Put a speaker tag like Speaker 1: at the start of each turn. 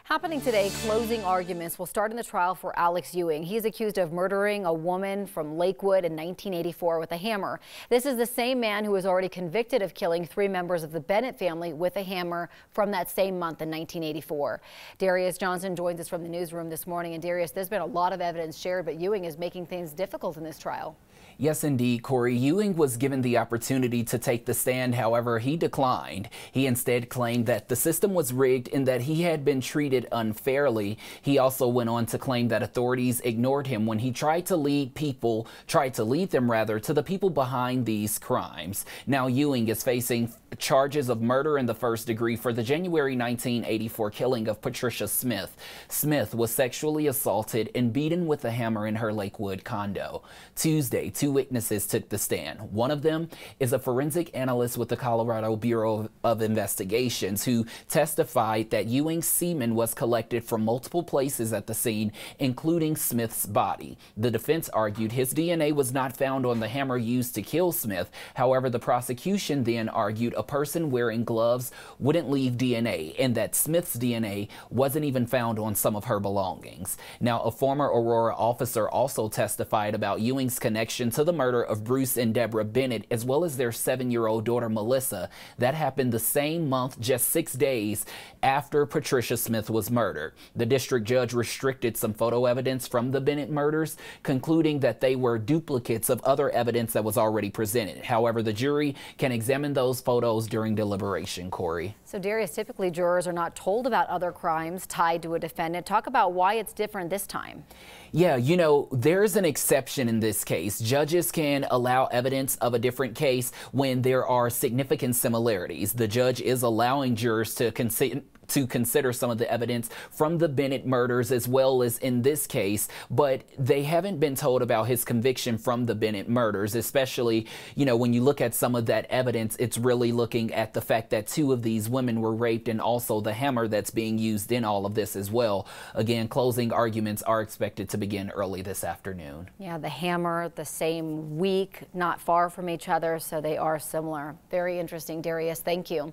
Speaker 1: Happening today, closing arguments will start in the trial for Alex Ewing. He's accused of murdering a woman from Lakewood in 1984 with a hammer. This is the same man who was already convicted of killing 3 members of the Bennett family with a hammer from that same month in 1984. Darius Johnson joins us from the newsroom this morning. And Darius, there's been a lot of evidence shared, but Ewing is making things difficult in this trial.
Speaker 2: Yes, indeed, Corey. Ewing was given the opportunity to take the stand. However, he declined. He instead claimed that the system was rigged and that he had been treated unfairly. He also went on to claim that authorities ignored him when he tried to lead them to the people behind these crimes. Now, Ewing is facing charges of murder in the first degree for the January 1984 killing of Patricia Smith. Smith was sexually assaulted and beaten with a hammer in her Lakewood condo. Tuesday, 2 witnesses took the stand. One of them is a forensic analyst with the Colorado Bureau of Investigations who testified that Ewing's semen was collected from multiple places at the scene, including Smith's body. The defense argued his DNA was not found on the hammer used to kill Smith. However, the prosecution then argued a person wearing gloves wouldn't leave DNA and that Smith's DNA wasn't even found on some of her belongings. Now, a former Aurora officer also testified about Ewing's connection to the murder of Bruce and Deborah Bennett, as well as their 7-year-old daughter Melissa. That happened the same month, just 6 days after Patricia Smith was murdered. The district judge restricted some photo evidence from the Bennett murders, concluding that they were duplicates of other evidence that was already presented. However, the jury can examine those photos during deliberation, Corey.
Speaker 1: So, Darius, typically jurors are not told about other crimes tied to a defendant. Talk about why it's different this time.
Speaker 2: Yeah, you know, there's an exception in this case. Judges can allow evidence of a different case when there are significant similarities. The judge is allowing jurors to consider some of the evidence from the Bennett murders as well as in this case, but they haven't been told about his conviction from the Bennett murders, especially, you know, when you look at some of that evidence, it's really looking at the fact that 2 of these women were raped and also the hammer that's being used in all of this as well. Again, closing arguments are expected to begin early this afternoon.
Speaker 1: Yeah, the hammer, the same week, not far from each other, so they are similar. Very interesting, Darius. Thank you.